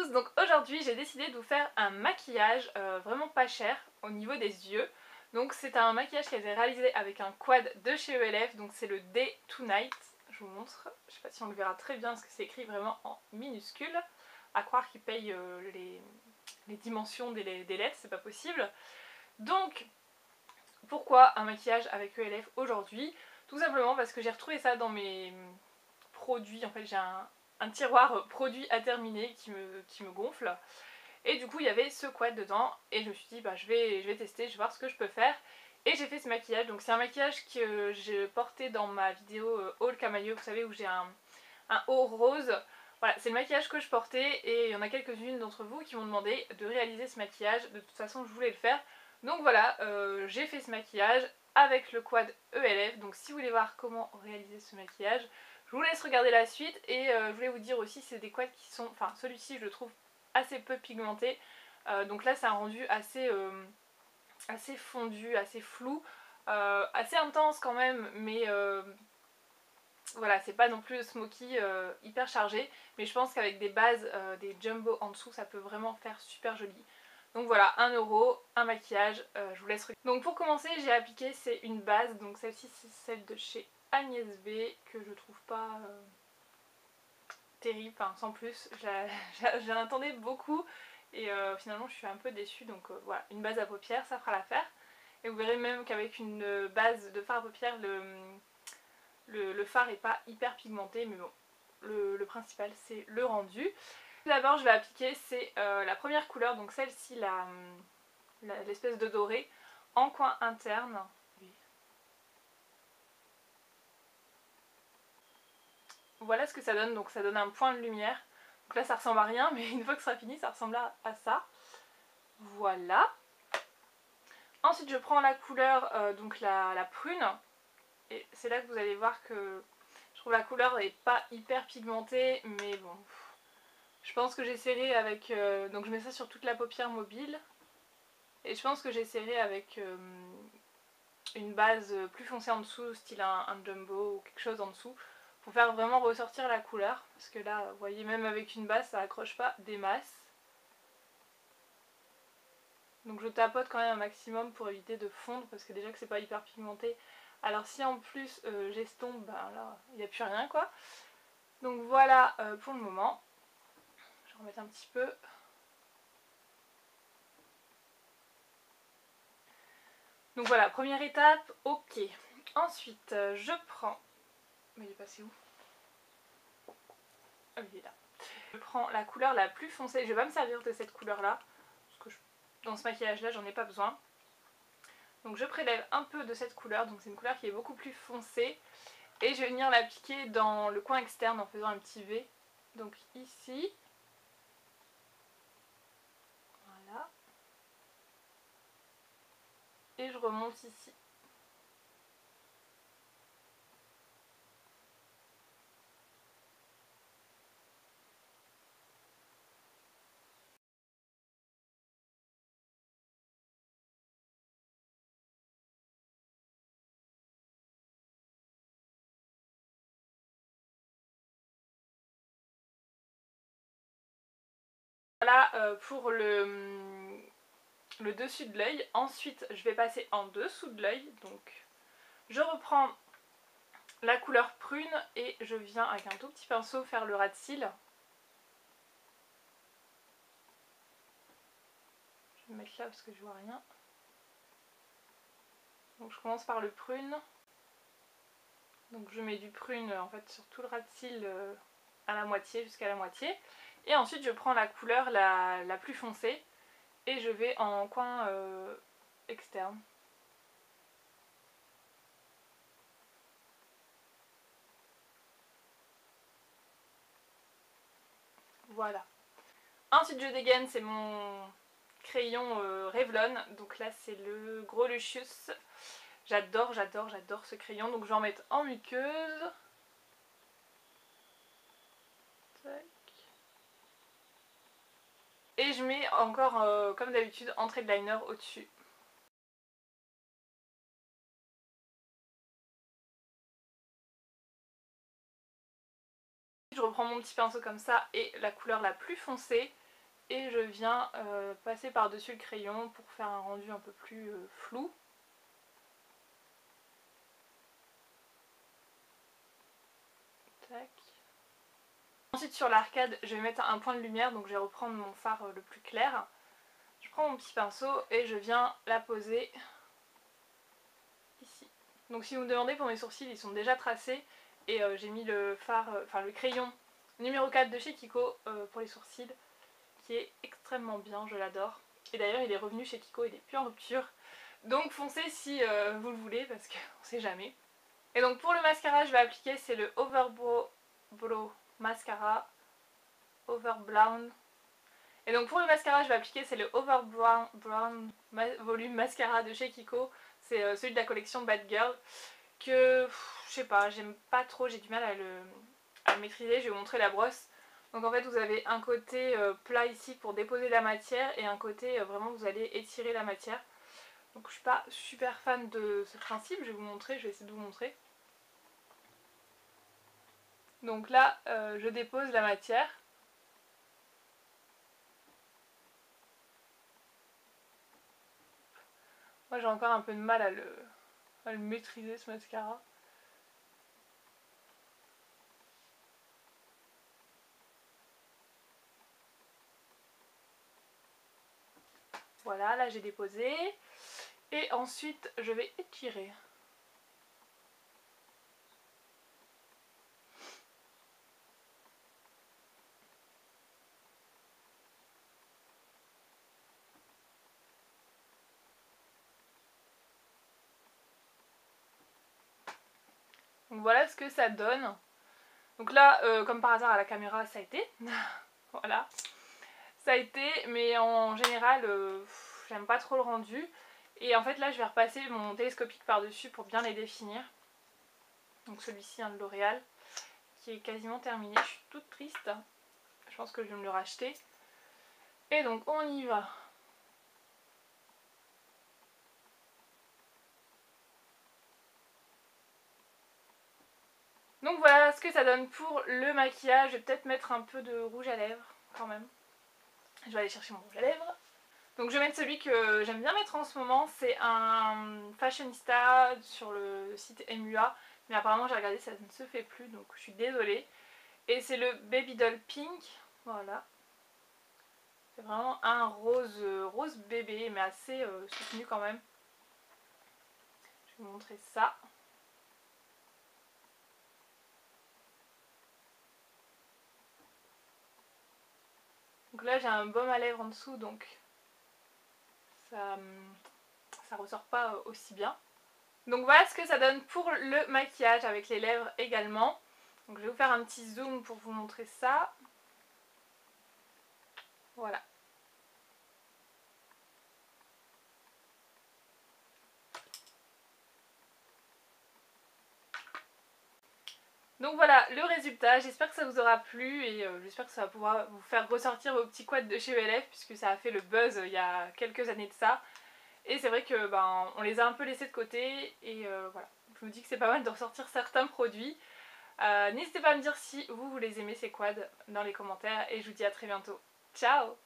tous, donc aujourd'hui j'ai décidé de vous faire un maquillage vraiment pas cher au niveau des yeux. Donc c'est un maquillage qui a été réalisé avec un quad de chez ELF, donc c'est le Day to Night. Je vous montre, je sais pas si on le verra très bien parce que c'est écrit vraiment en minuscule. À croire qu'ils payent les dimensions des lettres, c'est pas possible. Donc pourquoi un maquillage avec ELF aujourd'hui? Tout simplement parce que j'ai retrouvé ça dans mes produits, en fait j'ai un tiroir produits à terminer qui me gonfle. Et du coup il y avait ce quad dedans et je me suis dit bah je vais tester, je vais voir ce que je peux faire. Et j'ai fait ce maquillage, donc c'est un maquillage que j'ai porté dans ma vidéo haul camailleux, vous savez, où j'ai un haut rose. Voilà, c'est le maquillage que je portais et il y en a quelques-unes d'entre vous qui m'ont demandé de réaliser ce maquillage. De toute façon je voulais le faire. Donc voilà, j'ai fait ce maquillage avec le quad ELF. Donc si vous voulez voir comment réaliser ce maquillage, je vous laisse regarder la suite. Et je voulais vous dire aussi, c'est des quads qui sont... Enfin celui-ci je le trouve assez peu pigmenté. Donc là c'est un rendu assez fondu, assez flou. Assez intense quand même, mais... voilà, c'est pas non plus smoky hyper chargé, mais je pense qu'avec des bases, des jumbo en dessous, ça peut vraiment faire super joli. Donc voilà, 1€, un maquillage, je vous laisse regarder. Donc pour commencer, j'ai appliqué, c'est une base, donc celle-ci c'est celle de chez Agnès B, que je trouve pas terrible, enfin sans plus, j'en attendais beaucoup, et finalement je suis un peu déçue, donc voilà, une base à paupières, ça fera l'affaire. Et vous verrez même qu'avec une base de fard à paupières, le fard est pas hyper pigmenté, mais bon, le principal c'est le rendu. D'abord je vais appliquer, c'est la première couleur, donc celle-ci, l'espèce de doré, en coin interne. Voilà ce que ça donne, donc ça donne un point de lumière. Donc là ça ressemble à rien, mais une fois que ce sera fini, ça ressemblera à ça. Voilà. Ensuite je prends la couleur, donc la prune, et c'est là que vous allez voir que je trouve la couleur est pas hyper pigmentée, mais bon... Je pense que j'essaierai avec... donc je mets ça sur toute la paupière mobile. Et je pense que j'essaierai avec une base plus foncée en dessous, style un jumbo ou quelque chose en dessous, pour faire vraiment ressortir la couleur. Parce que là, vous voyez, même avec une base, ça accroche pas des masses. Donc je tapote quand même un maximum pour éviter de fondre, parce que déjà que c'est pas hyper pigmenté. Alors si en plus j'estompe, ben là, il n'y a plus rien quoi. Donc voilà pour le moment. Je vais remettre un petit peu. Donc voilà, première étape, ok. Ensuite, je prends... Mais il est passé où? Ah oui, il est là. Je prends la couleur la plus foncée. Je vais pas me servir de cette couleur-là, parce que dans ce maquillage-là, j'en ai pas besoin. Donc je prélève un peu de cette couleur, donc c'est une couleur qui est beaucoup plus foncée. Et je vais venir l'appliquer dans le coin externe en faisant un petit V. Donc ici. Voilà. Et je remonte ici. Voilà pour le dessus de l'œil. Ensuite, je vais passer en dessous de l'œil. Donc, je reprends la couleur prune et je viens avec un tout petit pinceau faire le ras de cils. Je vais me mettre là parce que je vois rien. Donc je commence par le prune. Donc je mets du prune en fait sur tout le ras de cils à la moitié, jusqu'à la moitié. Et ensuite je prends la couleur la plus foncée et je vais en coin externe. Voilà. Ensuite je dégaine, c'est mon crayon Revlon. Donc là c'est le Gros Lucius. J'adore, j'adore, j'adore ce crayon. Donc je vais en mettre en muqueuse. Tac. Et je mets encore, comme d'habitude, entrée de liner au-dessus. Je reprends mon petit pinceau comme ça et la couleur la plus foncée. et je viens passer par dessus le crayon pour faire un rendu un peu plus flou. Tac. Ensuite sur l'arcade je vais mettre un point de lumière, donc je vais reprendre mon fard le plus clair. Je prends mon petit pinceau et je viens la poser ici. Donc si vous me demandez, pour mes sourcils ils sont déjà tracés et j'ai mis le fard, le crayon numéro 4 de chez Kiko pour les sourcils, qui est extrêmement bien, je l'adore. Et d'ailleurs il est revenu chez Kiko, il est plus en rupture. Donc foncez si vous le voulez, parce qu'on sait jamais. Et donc pour le mascara je vais appliquer, c'est le Overbrow Mascara. Overblown. Et donc pour le mascara je vais appliquer, c'est le Overbrown Volume Mascara de chez Kiko. C'est celui de la collection Bad Girl. Que je sais pas, j'aime pas trop, j'ai du mal à le maîtriser. Je vais vous montrer la brosse. Donc en fait vous avez un côté plat ici pour déposer la matière et un côté vraiment vous allez étirer la matière. Donc je suis pas super fan de ce principe, je vais vous montrer, je vais essayer de vous montrer. Donc là je dépose la matière. Moi j'ai encore un peu de mal à le maîtriser ce mascara. Voilà, là j'ai déposé. Et ensuite je vais étirer. Donc voilà ce que ça donne. Donc là, comme par hasard à la caméra, ça a été. Voilà. Ça a été, mais en général, j'aime pas trop le rendu. Et en fait là, je vais repasser mon télescopique par-dessus pour bien les définir. Donc celui-ci, de L'Oréal, qui est quasiment terminé. Je suis toute triste. Je pense que je vais me le racheter. Et donc on y va. Donc voilà ce que ça donne pour le maquillage. Je vais peut-être mettre un peu de rouge à lèvres quand même. Je vais aller chercher mon rouge à lèvres. Donc je vais mettre celui que j'aime bien mettre en ce moment. C'est un fashionista sur le site MUA. Mais apparemment j'ai regardé, ça ne se fait plus, donc je suis désolée. Et c'est le Baby Doll Pink. Voilà. C'est vraiment un rose bébé, mais assez soutenu quand même. Je vais vous montrer ça. Donc là j'ai un baume à lèvres en dessous, donc ça ressort pas aussi bien. Donc voilà ce que ça donne pour le maquillage avec les lèvres également. Donc je vais vous faire un petit zoom pour vous montrer ça. Voilà. Donc voilà le résultat, j'espère que ça vous aura plu et j'espère que ça va pouvoir vous faire ressortir vos petits quads de chez ELF, puisque ça a fait le buzz il y a quelques années de ça. Et c'est vrai que on les a un peu laissés de côté et voilà. Je me dis que c'est pas mal de ressortir certains produits. N'hésitez pas à me dire si vous les aimez ces quads dans les commentaires et je vous dis à très bientôt. Ciao!